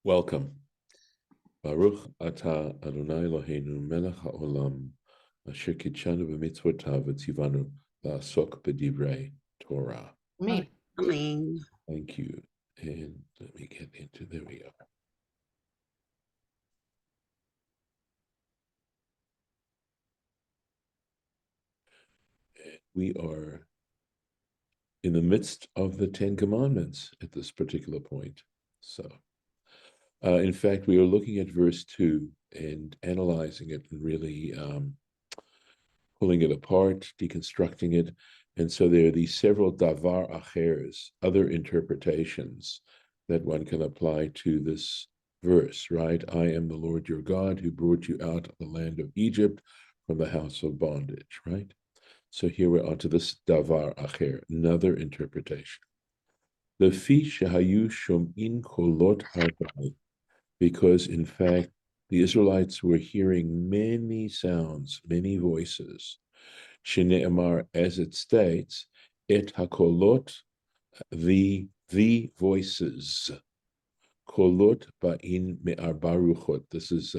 Welcome. Baruch atah Adonai Eloheinu melech haolam asher kitshanu b'mitzvotav v'tzivanu la'asok b'divrei Torah. Amen. Amen. Thank you. And let me get into, there we go. We are in the midst of the Ten Commandments at this particular point. So, in fact, we are looking at verse 2 and analyzing it and really pulling it apart, deconstructing it. And so there are these several davar achers, other interpretations that one can apply to this verse, right? I am the Lord your God who brought you out of the land of Egypt from the house of bondage, right? So here we're onto this davar acher, another interpretation. The fi shehayu shom'in kolot harba'ai, because in fact, the Israelites were hearing many sounds, many voices. Shne'emar, as it states, et hakolot, the voices. Kolot ba'in me'arba ruchot. This is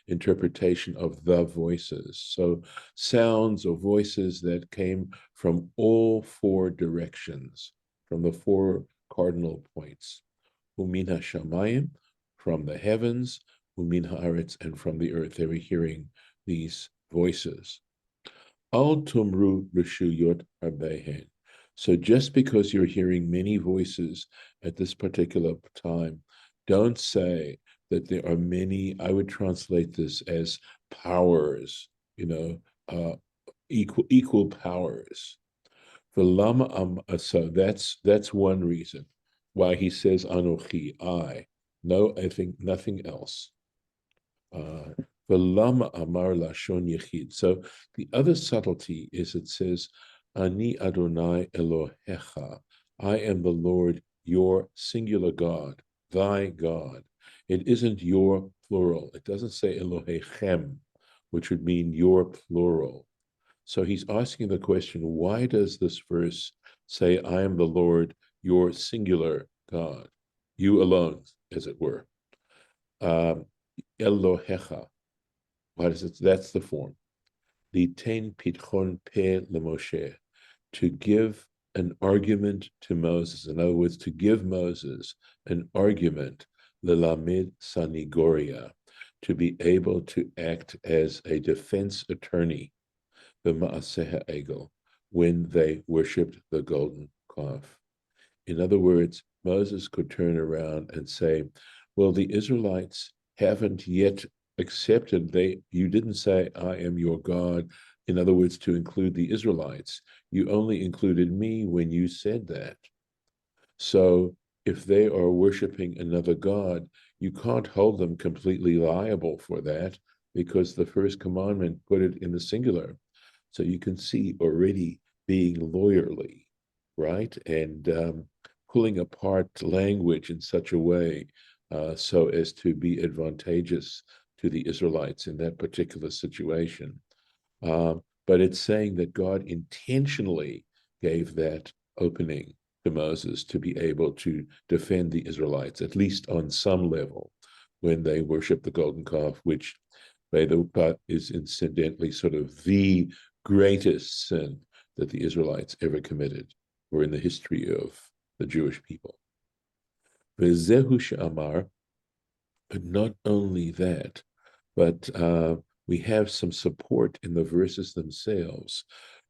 interpretation of the voices. So sounds or voices that came from all four directions, from the four cardinal points. Umin hashamayim, from the heavens, umin haaretz, and from the earth. They were hearing these voices. Al tumru reshuyot arbehen. So just because you're hearing many voices at this particular time, don't say that there are many. I would translate this as powers, equal powers. So that's one reason why he says Anochi, I. No, I think nothing else. V'lama amar lashon yechid. So the other subtlety is it says, Ani Adonai Elohecha. I am the Lord, your singular God, thy God. It isn't your plural. It doesn't say Elohechem, which would mean your plural. So he's asking the question, why does this verse say, I am the Lord, your singular God, you alone, as it were? Elohecha. Why does it? That's the form. Litain pitchon pe leMoshe, to give an argument to Moses. In other words, to give Moses an argument, lelamid sanigoria, to be able to act as a defense attorney, b'ma'aseh egel, when they worshipped the golden calf. In other words, Moses could turn around and say, well, the Israelites haven't yet accepted. You didn't say, I am your God. In other words, to include the Israelites. You only included me when you said that. So if they are worshiping another God, you can't hold them completely liable for that because the first commandment put it in the singular. So you can see already being lawyerly, right? And pulling apart language in such a way so as to be advantageous to the Israelites in that particular situation. But it's saying that God intentionally gave that opening to Moses to be able to defend the Israelites, at least on some level, when they worship the golden calf, which is incidentally sort of the greatest sin that the Israelites ever committed, or in the history of the Jewish people. V'zehu she'amar, but not only that, but we have some support in the verses themselves.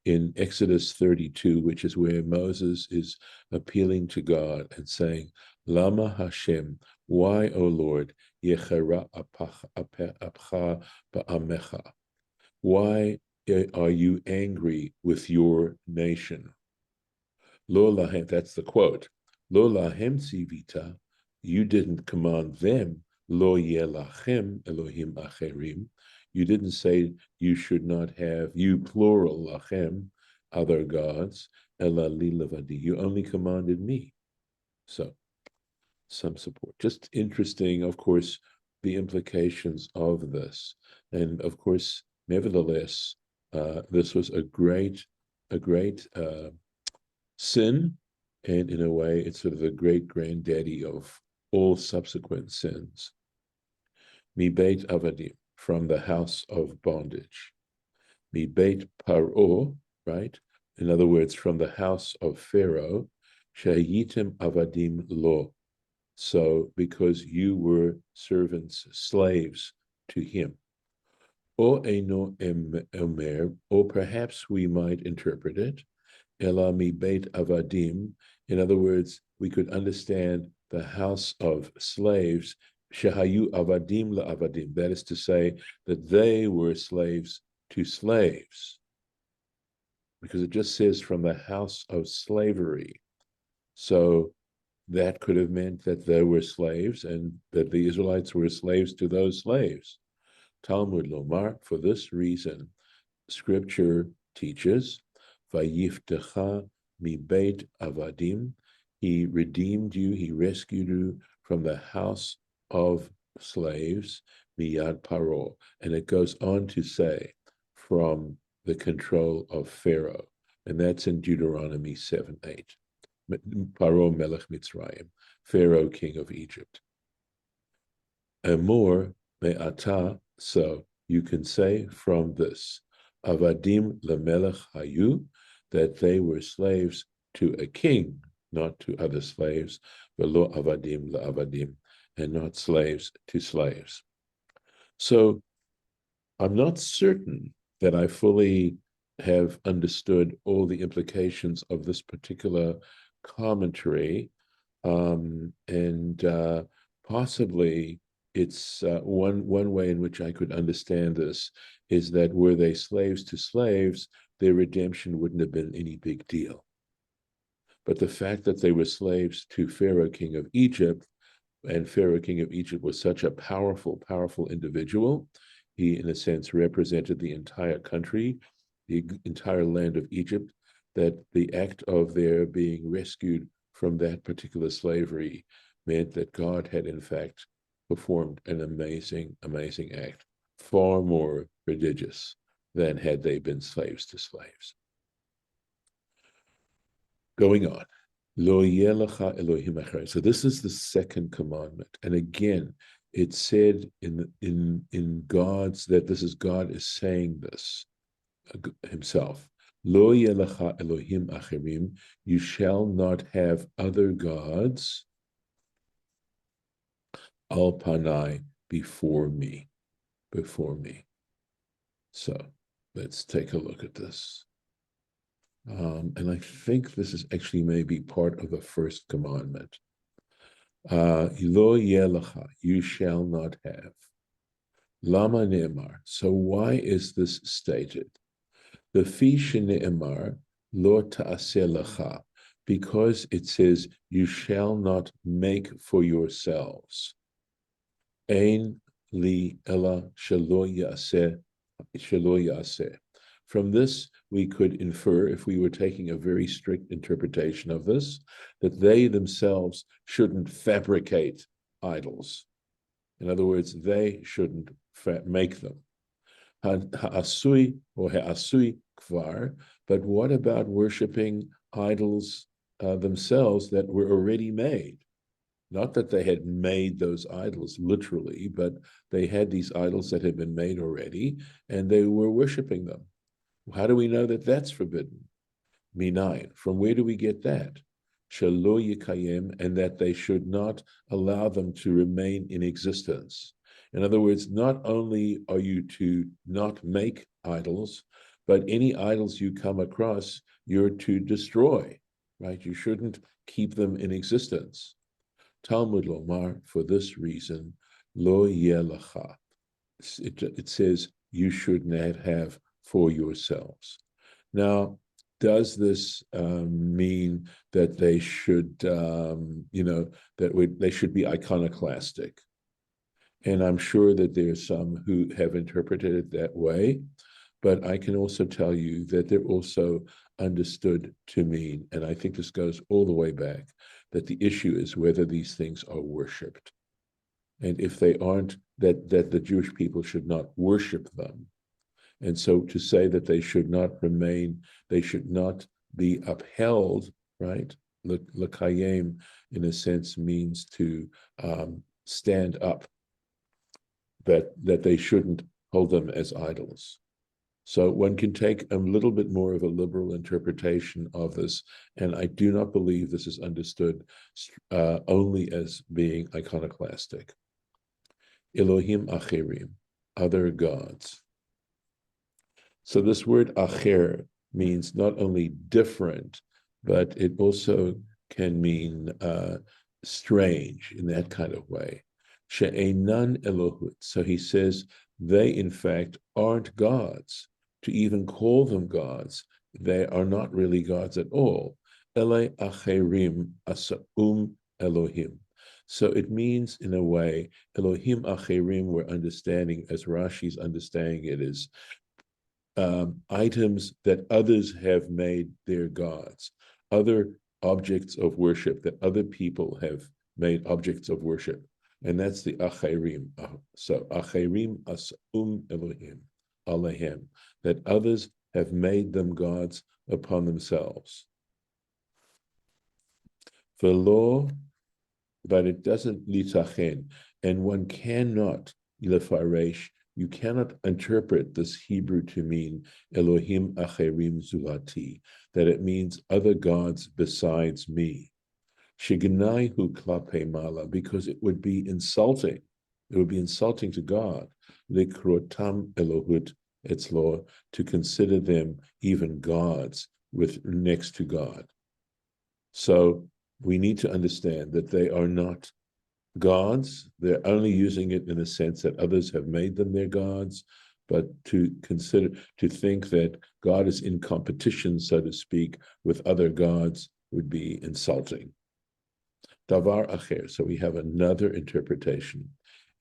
In Exodus 32, which is where Moses is appealing to God and saying, Lama Hashem, why, O Lord, Yechera apcha ba'amecha? Why are you angry with your nation? Lo lahem, that's the quote. Lo lahem tzivita, you didn't command them. Lo yelachem Elohim acherim. You didn't say you should not have, you plural lachem, other gods. Ela li levadi. You only commanded me. So, some support. Just interesting, of course, the implications of this. And of course, nevertheless, this was a great sin, and in a way, it's sort of the great granddaddy of all subsequent sins. Mi beit avadim, from the house of bondage. Mi beit paro, right? In other words, from the house of Pharaoh, she'ayitim avadim lo. So, because you were servants, slaves to him. O eno omer, or perhaps we might interpret it, Ela mi beit avadim. In other words, we could understand the house of slaves, shehayu avadim la'avadim. That is to say, that they were slaves to slaves, because it just says from the house of slavery. So that could have meant that they were slaves and that the Israelites were slaves to those slaves. Talmud Lomar, for this reason, Scripture teaches, Vayiftecha mi beit avadim, he redeemed you, he rescued you from the house of slaves, miyad paro. And it goes on to say, from the control of Pharaoh. And that's in Deuteronomy 7:8. Paro melech Mitzrayim, Pharaoh, king of Egypt. Amor me'ata, so you can say from this, avadim lemelech hayu, that they were slaves to a king, not to other slaves, velo avadim le'avadim, and not slaves to slaves. So I'm not certain that I fully have understood all the implications of this particular commentary, and possibly it's one way in which I could understand this is that were they slaves to slaves, their redemption wouldn't have been any big deal. But the fact that they were slaves to Pharaoh, king of Egypt, and Pharaoh, king of Egypt, was such a powerful, powerful individual. He, in a sense, represented the entire country, the entire land of Egypt, that the act of their being rescued from that particular slavery meant that God had, in fact, performed an amazing, amazing act, far more prodigious than had they been slaves to slaves. Going on. Lo yelecha Elohim acher. So this is the second commandment. And again, it's said in God's, that this is God is saying this himself. Lo yelecha Elohim acherim. You shall not have other gods al panai, before me. Before me. So let's take a look at this. And I think this is actually maybe part of the first commandment. Lo yelecha, you shall not have. Lama ne'emar. So why is this stated? The fi shene'emar lo ta'aseh lecha, because it says you shall not make for yourselves. Ein li ela shelo yaseh, shelo yaseh. From this, we could infer, if we were taking a very strict interpretation of this, that they themselves shouldn't fabricate idols. In other words, they shouldn't make them. Ha'asui or ha'asui kvar, but what about worshiping idols themselves that were already made? Not that they had made those idols literally, but they had these idols that had been made already, and they were worshiping them. How do we know that that's forbidden? Minayin. From where do we get that? Shelo yikayim, and that they should not allow them to remain in existence. In other words, not only are you to not make idols, but any idols you come across, you're to destroy, right? You shouldn't keep them in existence. Talmud Lomar, for this reason, lo yelecha. It says you should not have for yourselves. Now, does this mean that they should, they should be iconoclastic? And I'm sure that there's some who have interpreted it that way, but I can also tell you that they're also understood to mean, and I think this goes all the way back, that the issue is whether these things are worshipped. And if they aren't, that the Jewish people should not worship them. And so to say that they should not remain, they should not be upheld, right? L'kayem, in a sense, means to stand up, that they shouldn't hold them as idols. So one can take a little bit more of a liberal interpretation of this, and I do not believe this is understood only as being iconoclastic. Elohim acherim, other gods. So this word acher means not only different, but it also can mean strange in that kind of way. She'enan Elohut. So he says they, in fact, aren't gods. To even call them gods, they are not really gods at all. Ele acherim asaum Elohim. So it means, in a way, Elohim acherim, we're understanding, as Rashi's understanding it, is items that others have made their gods, other objects of worship that other people have made objects of worship. And that's the acherim. So acherim asum Elohim, alehem, that others have made them gods upon themselves. Velo, but it doesn't litachen, and one cannot lefaresh. You cannot interpret this Hebrew to mean Elohim acherim zulati, that it means other gods besides me. Shignaihu klape mala, because it would be insulting. It would be insulting to God. Likrotam Elohut etzlo, to consider them even gods with next to God. So we need to understand that they are not gods. They're only using it in a sense that others have made them their gods, but to think that God is in competition, so to speak, with other gods would be insulting. Davar acher, so we have another interpretation.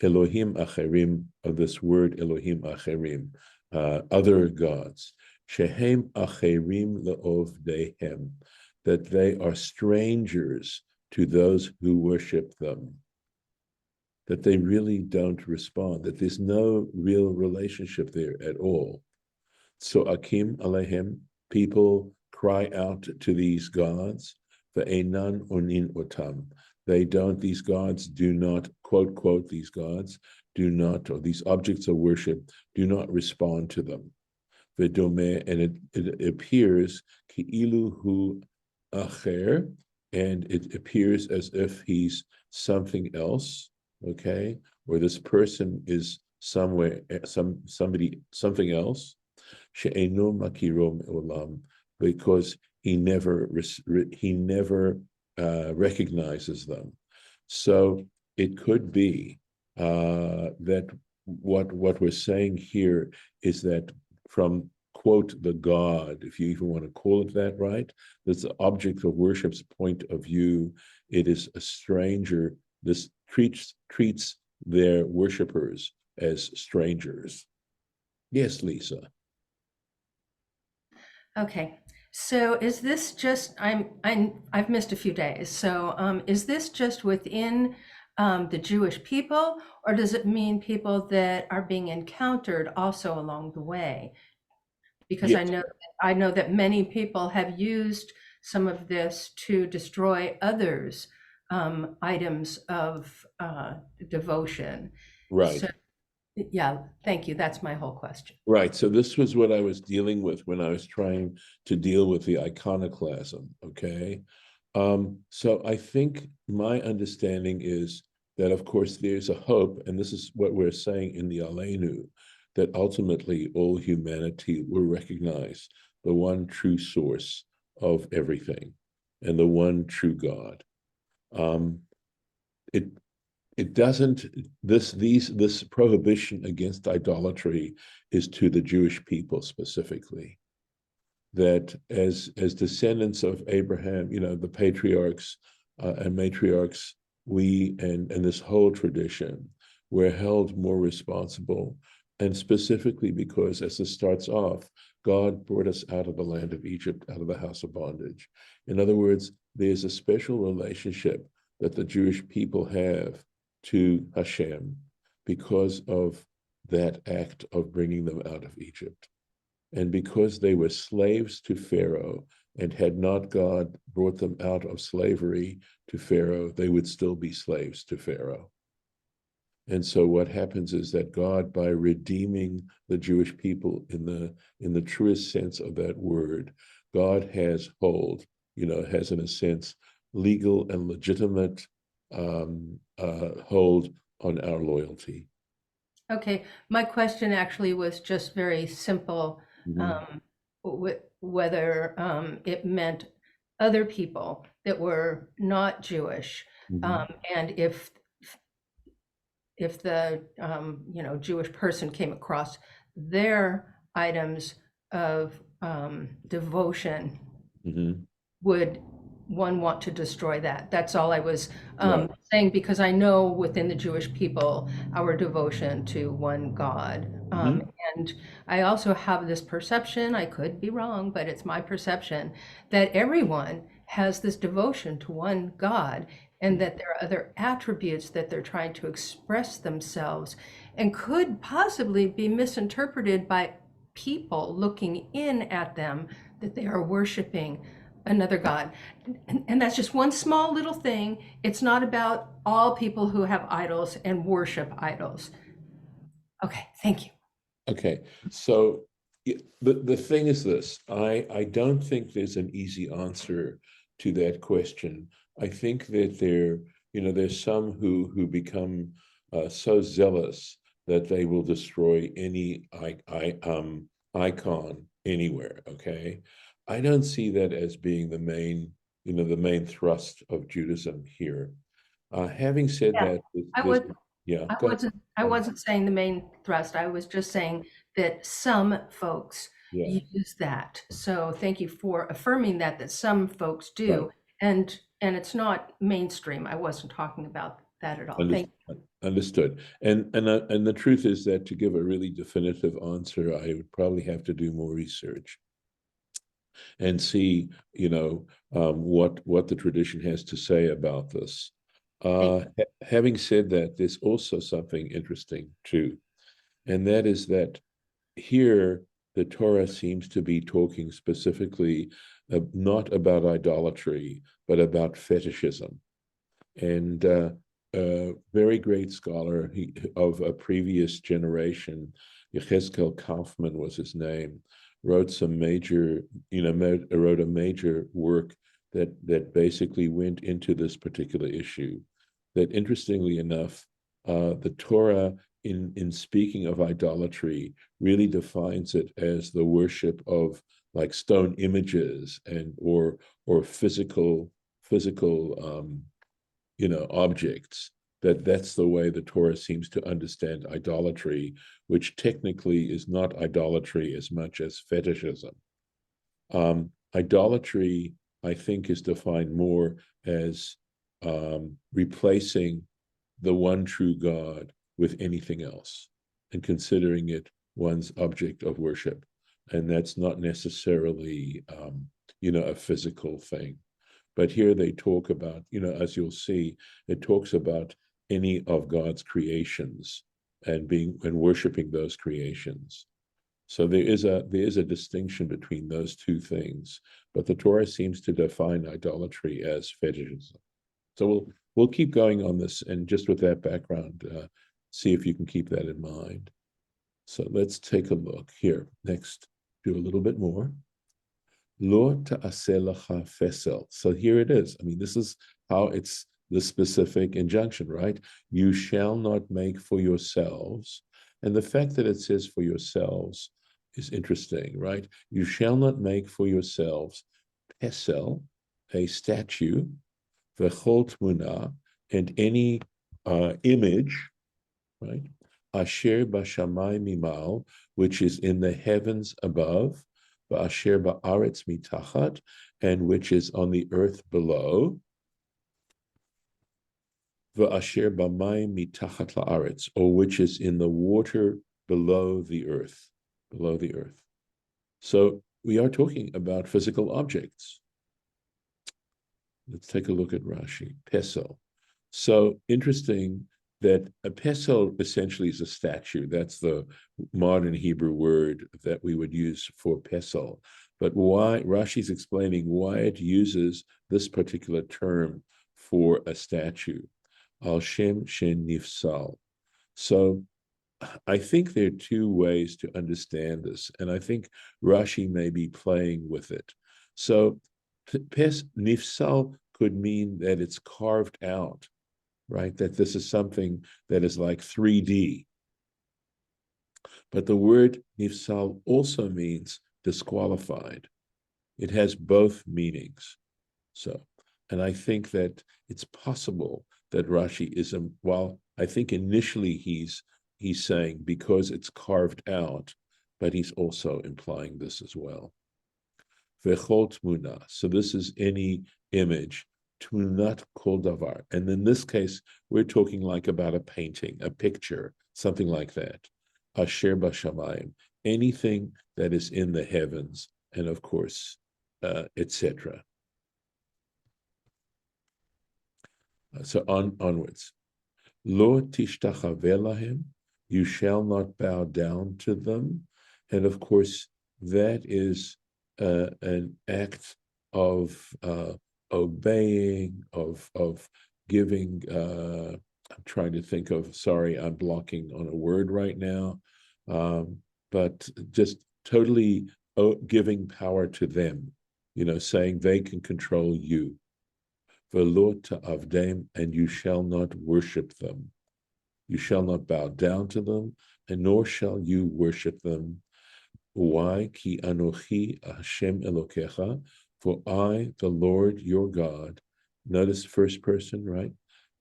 Elohim acherim, of this word Elohim acherim, other gods. Shehem acherim le'ovdehem, that they are strangers to those who worship them, that they really don't respond, that there's no real relationship there at all. So akim alehem, people cry out to these gods, ve'enan onin otam. They don't, these gods do not, quote, these gods do not, or these objects of worship do not respond to them. Ve'domeh, and it appears, ki'ilu hu acher, and it appears as if he's something else, okay, or this person is somewhere, something else, she'enu makirom olam, because he never recognizes them. So it could be that what we're saying here is that from, quote, the God, if you even want to call it that, right? That's the object of worship's point of view. It is a stranger. This treats their worshipers as strangers. Yes, Lisa. Okay, so is this just, I've missed a few days. So is this just within the Jewish people, or does it mean people that are being encountered also along the way? Because Yes, I know that many people have used some of this to destroy others' items of devotion. right. So yeah, thank you. That's my whole question. Right. So this was what I was dealing with when I was trying to deal with the iconoclasm. Okay. So I think my understanding is that, of course, there's a hope, and this is what we're saying in the Aleinu, that ultimately all humanity will recognize the one true source of everything and the one true God. Um, it it doesn't, this prohibition against idolatry is to the Jewish people specifically, that as descendants of Abraham, the patriarchs and matriarchs, we and this whole tradition, we're held more responsible, and specifically because, as this starts off, God brought us out of the land of Egypt, out of the house of bondage. In other words, there's a special relationship that the Jewish people have to Hashem because of that act of bringing them out of Egypt. And because they were slaves to Pharaoh, and had not God brought them out of slavery to Pharaoh, they would still be slaves to Pharaoh. And so what happens is that God, by redeeming the Jewish people in the truest sense of that word, God has has in a sense legal and legitimate hold on our loyalty. Okay, my question actually was just very simple, Mhm, um, whether it meant other people that were not Jewish, mhm, and if the Jewish person came across their items of devotion, mhm. would one want to destroy that? That's all I was Right. saying, because I know within the Jewish people our devotion to one God. Mhm, And I also have this perception, I could be wrong, but it's my perception, that everyone has this devotion to one God, and that there are other attributes that they're trying to express themselves and could possibly be misinterpreted by people looking in at them, that they are worshiping another God. And that's just one small little thing. It's not about all people who have idols and worship idols. Okay, thank you. Okay, so the thing is this, I don't think there's an easy answer to that question. I think that there's some who become so zealous that they will destroy any icon anywhere. Okay, I don't see that as being the main thrust of Judaism here. Having said Yeah, that, I this was yeah, I go ahead. wasn't I wasn't saying the main thrust. I was just saying that some folks Yeah, use that. So thank you for affirming that some folks right. do. And it's not mainstream. I wasn't talking about that at all. Thank Understood. And the truth is that to give a really definitive answer, I would probably have to do more research and see, what the tradition has to say about this. thank Having said that, there's also something interesting too, and that is that here the Torah seems to be talking specifically not about idolatry, but about fetishism. And a very great scholar of a previous generation, Yechezkel Kaufman was his name, wrote wrote a major work that basically went into this particular issue. That interestingly enough, the Torah, in speaking of idolatry, really defines it as the worship of like stone images or physical objects. That's the way the Torah seems to understand idolatry, which technically is not idolatry as much as fetishism. Idolatry, I think, is defined more as replacing the one true God with anything else and considering it one's object of worship. And that's not necessarily, a physical thing. But here they talk about, as you'll see, it talks about any of God's creations and worshiping those creations. So there is a distinction between those two things, but the Torah seems to define idolatry as fetishism. So we'll keep going on this, and just with that background, see if you can keep that in mind. So let's take a look here. Next, do a little bit more. Lo ta'aseh lecha fesel. So here it is. I mean, this is how it's the specific injunction, right? You shall not make for yourselves. And the fact that it says for yourselves is interesting, right? You shall not make for yourselves pesel, a statue, v'chol tmuna, and any image, right? Asher b'shamai mimal, which is in the heavens above, v'asher ba'aretz mitachat, and which is on the earth below, v'asher b'mayim mitachat la'aretz, or which is in the water below the earth, below the earth. So we are talking about physical objects. Let's take a look at Rashi. Pesel. So interesting that a pesel essentially is a statue. That's the modern Hebrew word that we would use for pesel. But why Rashi's explaining why it uses this particular term for a statue, al shem shen nifsal. So I think there are two ways to understand this, and I think Rashi may be playing with it. So pes nifsal could mean that it's carved out, right? That this is something that is like 3D. But the word nifsal also means disqualified. It has both meanings. So, and I think that it's possible that Rashi is, while I think initially he's saying because it's carved out, but he's also implying this as well. Vechol tmuna. So this is any image. Tmunat kol davar. And in this case, we're talking like about a painting, a picture, something like that. Asher bashamayim. Anything that is in the heavens, and of course, etc. So onwards. Lo tishtachaveh lahem, you shall not bow down to them. And of course, that is an act of obeying, of giving. I'm trying to think of, sorry, I'm blocking on a word right now, but just totally giving power to them, saying they can control you. Velo ta'avdem, and you shall not worship them. You shall not bow down to them, and nor shall you worship them. Why? Ki anochi Hashem Elokecha, for I, the Lord your God, notice first person, right?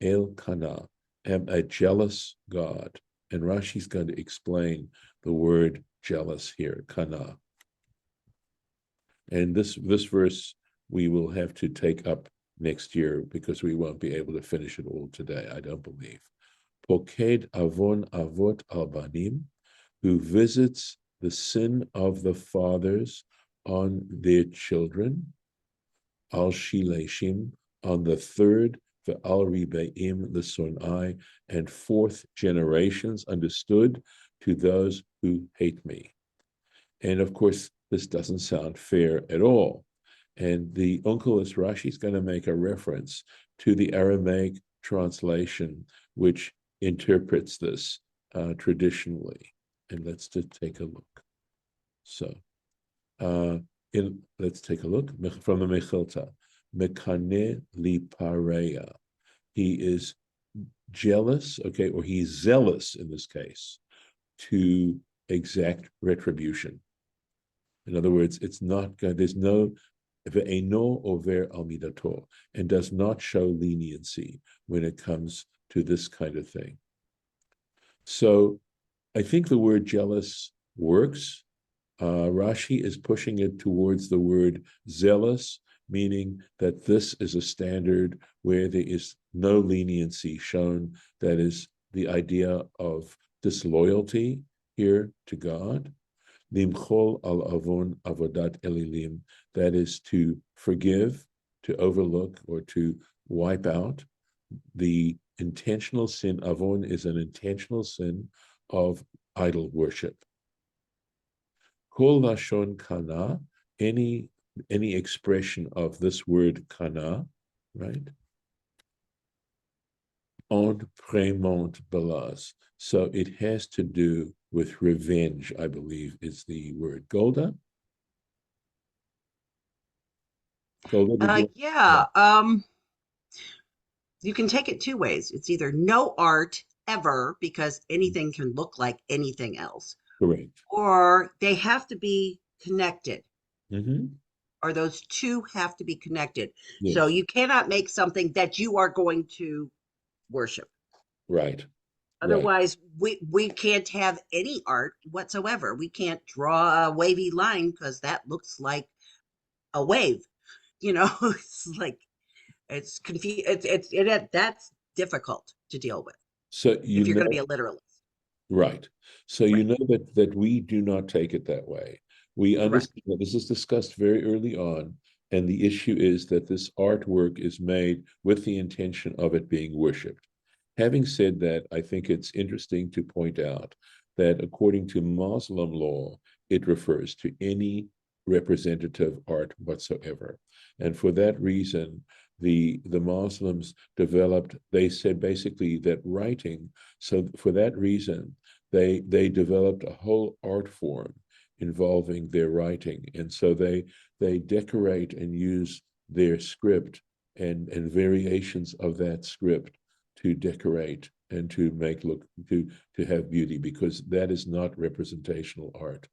El Kana, am a jealous God. And Rashi's going to explain the word jealous here, Kana. And this verse we will have to take up next year because we won't be able to finish it all today, I don't believe. Poked avon avot al banim, who visits the sin of the fathers on their children, al shileshim, on the third, the al ribeim, the sonai, and fourth generations, understood, to those who hate me. And of course, this doesn't sound fair at all. And the Onkelos Rashi is going to make a reference to the Aramaic translation, which interprets this traditionally. And let's just take a look. So, let's take a look from the Mechilta. Mekane li pareya. He is jealous, okay, or he's zealous in this case, to exact retribution. In other words, it's not good. There's no ve'eno over al midato, and does not show leniency when it comes to this kind of thing. So I think the word jealous works. Rashi is pushing it towards the word zealous, meaning that this is a standard where there is no leniency shown. That is the idea of disloyalty here to God. Limchol al avon avodat elilim, that is to forgive, to overlook, or to wipe out the intentional sin. Avon is an intentional sin of idol worship. Kol lashon kana, any expression of this word kana, right? En premont balaz. So it has to do with revenge, I believe is the word. Golda? Golda, yeah. You can take it two ways. It's either no art ever, because anything can look like anything else. Correct. Or they have to be connected. Mm-hmm. Or those two have to be connected. Yes. So you cannot make something that you are going to worship. Right. Otherwise, we can't have any art whatsoever. We can't draw a wavy line because that looks like a wave. It's like it's that's difficult to deal with So if you're going to be a literalist. Right. So you know that we do not take it that way. We understand that this is discussed very early on, and the issue is that this artwork is made with the intention of it being worshipped. Having said that, I think it's interesting to point out that according to Muslim law, it refers to any representative art whatsoever. And for that reason, the Muslims developed, they said basically that writing, so for that reason, they developed a whole art form involving their writing. And so they decorate and use their script and variations of that script to decorate and to make look to have beauty, because that is not representational art.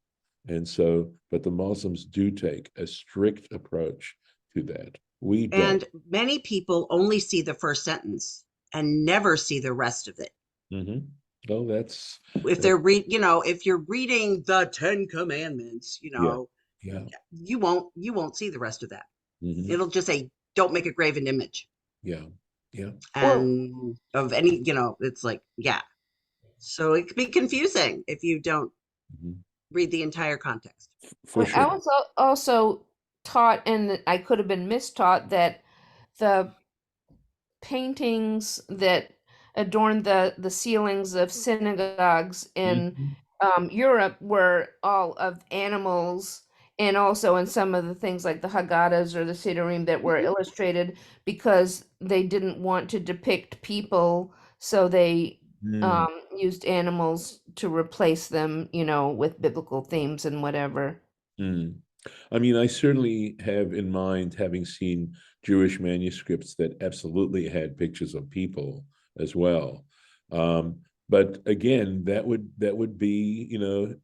And so, but the Muslims do take a strict approach to that. We don't. And many people only see the first sentence and never see the rest of it. Mm-hmm. No, that's If that, they're if you're reading the Ten Commandments, yeah, yeah. you won't see the rest of that. Mm-hmm. It'll just say, don't make a graven image. Yeah, yeah. Well, And of any, it's like, yeah. So it could be confusing if you don't Mm-hmm. read the entire context. For I sure. was also taught, and I could have been mistaught, that the paintings that adorned the ceilings of synagogues in Mm-hmm. Europe were all of animals, and also in some of the things like the Haggadahs or the Siddurim that were Mhm. illustrated because they didn't want to depict people, so they Mm. used animals to replace them, with biblical themes and whatever. Mm. I mean, I certainly have in mind having seen Jewish manuscripts that absolutely had pictures of people as well. Um, but again, that would be,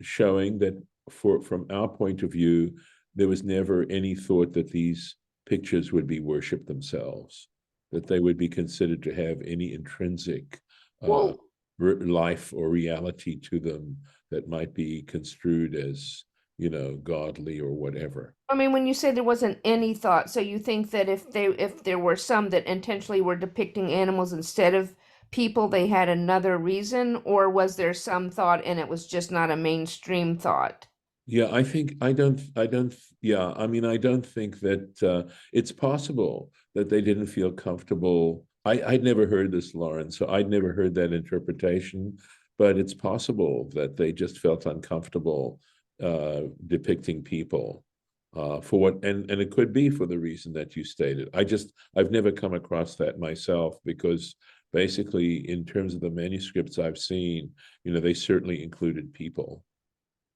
showing that from our point of view, there was never any thought that these pictures would be worshipped themselves, that they would be considered to have any intrinsic uh, Well, life or reality to them that might be construed as godly or whatever. I mean, when you say there wasn't any thought, so you think that if there were some that intentionally were depicting animals instead of people, they had another reason, or was there some thought and it was just not a mainstream thought? Yeah, I mean, I don't think that it's possible that they didn't feel comfortable. I'd never heard this, Lauren, so I'd never heard that interpretation, but it's possible that they just felt uncomfortable depicting people for what, and it could be for the reason that you stated. I've never come across that myself, because basically, in terms of the manuscripts I've seen, they certainly included people.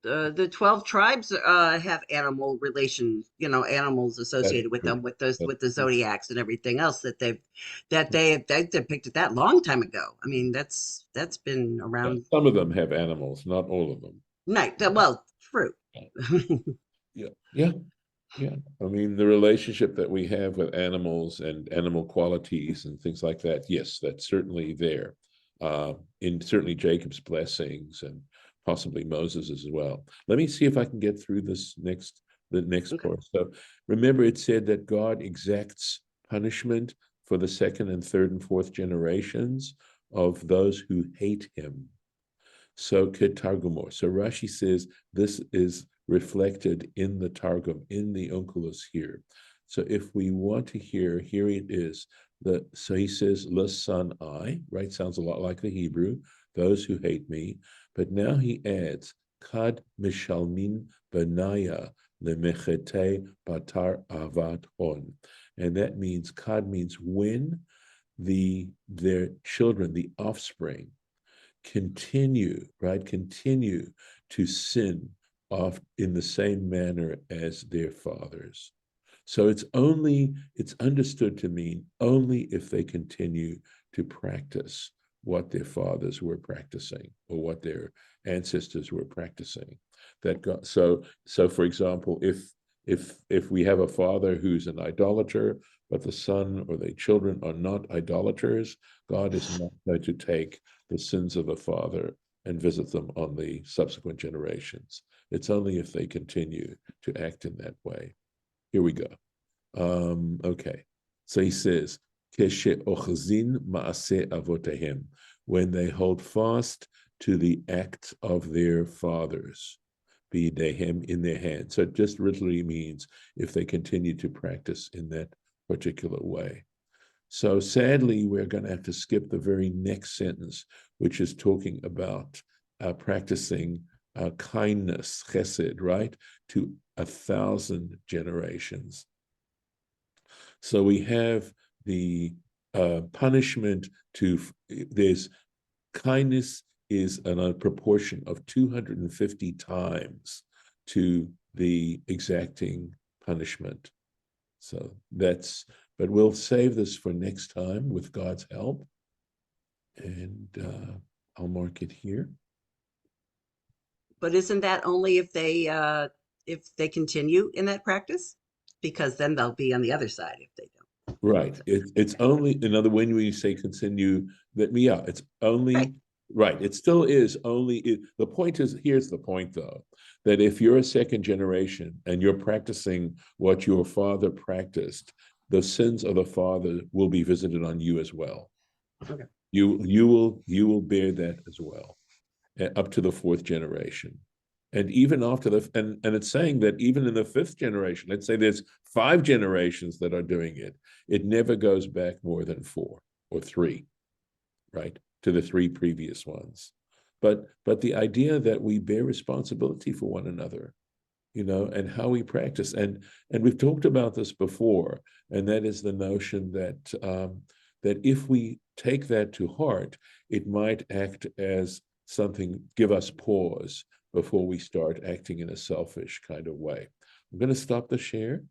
The 12 tribes have animal relations, animals That's associated with true. them, with those That's with the true. zodiacs and everything else that they depicted that long time ago. I mean, that's been Yeah, around. some of them have animals, not all of them. Night. Well, true. Yeah, yeah, yeah. I mean, the relationship that we have with animals and animal qualities and things like that, yes, that's certainly there. In certainly Jacob's blessings and possibly Moses as well. Let me see if I can get through the next Okay. part. So remember, it said that God exacts punishment for the second and third and fourth generations of those who hate him. So Targumor. So Rashi says this is reflected in the Targum, in the Onkelos here. So if we want to hear, here it is. So he says, L'san I, right? Sounds a lot like the Hebrew, those who hate me. But now he adds, Kad mishalmin benaya lemechete batar avat hon. And that means, Kad means when their children, the offspring, continue to sin off in the same manner as their fathers. So it's understood to mean only if they continue to practice what their fathers were practicing or what their ancestors were practicing. That God, so for example, if we have a father who's an idolater, but the son or the children are not idolaters, God is not going to take the sins of the father and visit them on the subsequent generations. It's only if they continue to act in that way. Here we go. Okay. So he says, Keshe maase avotehem, when they hold fast to the acts of their fathers, be they him in their hand. So it just literally means if they continue to practice in that particular way. So sadly, we're going to have to skip the very next sentence, which is talking about practicing kindness, chesed, right, to 1,000 generations. So we have the punishment to, there's kindness is a proportion of 250 times to the exacting punishment. So that's, but we'll save this for next time with God's help. And I'll mark it here. But isn't that only if they continue in that practice? Because then they'll be on the other side if they don't. Right. It's only another, when we say continue, that it's only right. It still is only the point is, here's the point though, that if you're a second generation and you're practicing what your father practiced, the sins of the father will be visited on you as well. Okay. You will bear that as well, up to the fourth generation. And even after and it's saying that even in the fifth generation, let's say there's 5 generations that are doing it, it never goes back more than 4 or 3, right, to the 3 previous ones. But the idea that we bear responsibility for one another, and how we practice, and we've talked about this before, and that is the notion that that if we take that to heart, it might act as something, give us pause before we start acting in a selfish kind of way. I'm going to stop the share.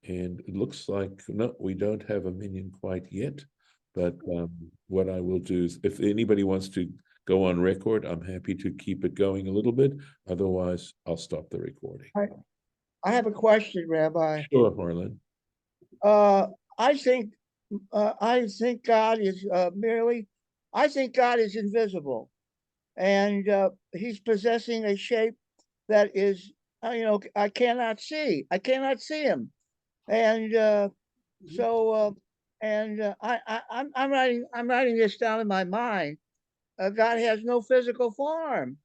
And it looks like, no, we don't have a minion quite yet. But what I will do is, if anybody wants to go on record, I'm happy to keep it going a little bit. Otherwise, I'll stop the recording. I have a question, Rabbi. Sure, Harlan. I think God is I think God is invisible, and he's possessing a shape that is, I cannot see. I cannot see him, and I'm writing this down in my mind. God has no physical form.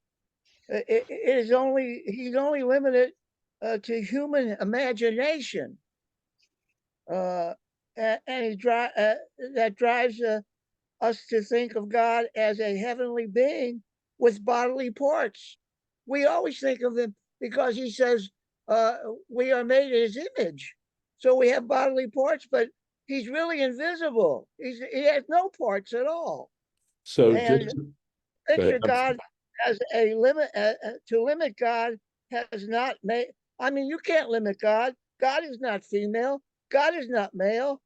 He's only limited to human imagination, and that drives us to think of God as a heavenly being with bodily parts. We always think of him because he says we are made in his image, so we have bodily parts, but he's really invisible. He has no parts at all. So And just picture God as a limit. To limit God has not made. I mean, you can't limit God. God is not female. God is not male.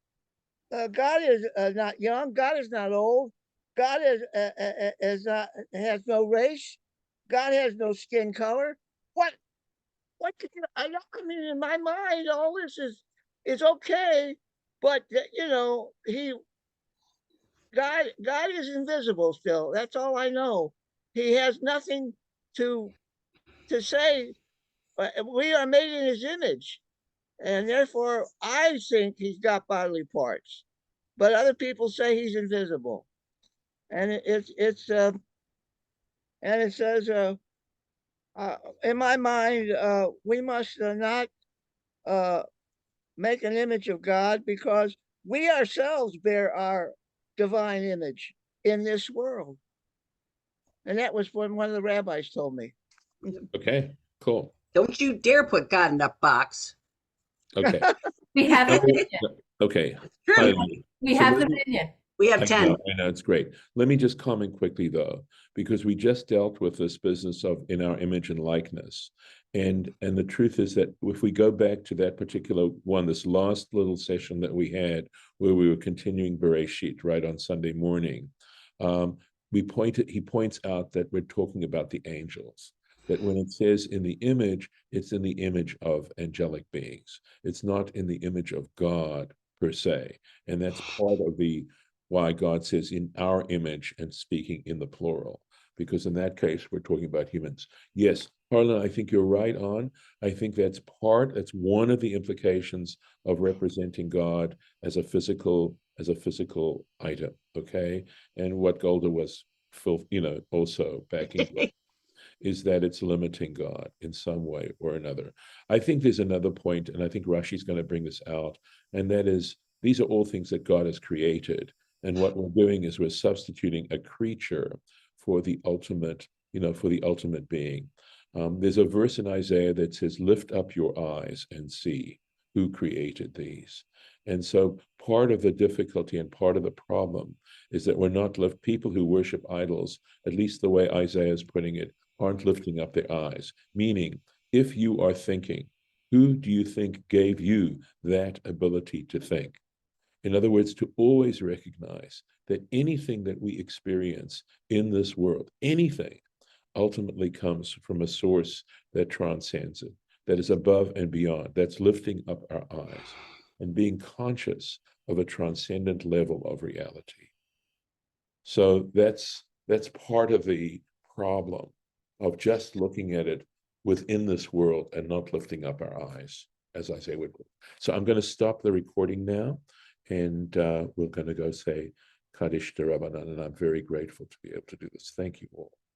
God is not young. God is not old. God is not, has no race. God has no skin color. What? I mean, in my mind, all this is okay, but God is invisible still. That's all I know. He has nothing to say. We are made in his image, and therefore I think he's got bodily parts. But other people say he's invisible, and and it says in my mind we must not make an image of God, because we ourselves bear our divine image in this world. And that was what one of the rabbis told me. okay, cool. Don't you dare put God in a box. Okay. We have the minion. Okay. True. We So have let the me- minion. We have 10. I know, it's great. Let me just comment quickly though, because we just dealt with this business of in our image and likeness. And the truth is that if we go back to that particular one, this last little session that we had where we were continuing Bereshit right on Sunday morning, he points out that we're talking about the angels, that when it says in the image, it's in the image of angelic beings. It's not in the image of God per se. And that's part of why God says in our image and speaking in the plural, because in that case, we're talking about humans. Yes, Harlan, I think you're right on. I think that's one of the implications of representing God as a physical item, okay? And what Golda was, also backing is that it's limiting God in some way or another. I think there's another point, and I think Rashi's going to bring this out, and that is These are all things that God has created. And what we're doing is we're substituting a creature for the ultimate, for the ultimate being. There's a verse in Isaiah that says, lift up your eyes and see who created these. And so part of the difficulty and part of the problem is that we're not people who worship idols, at least the way Isaiah is putting it, aren't lifting up their eyes. Meaning, if you are thinking, who do you think gave you that ability to think? In other words, to always recognize that anything that we experience in this world, anything, ultimately comes from a source that transcends it, that is above and beyond, that's lifting up our eyes and being conscious of a transcendent level of reality. So that's part of the problem of just looking at it within this world and not lifting up our eyes, as I say. So I'm going to stop the recording now, and we're going to go say Kaddish de Rabbanan, and I'm very grateful to be able to do this. Thank you all.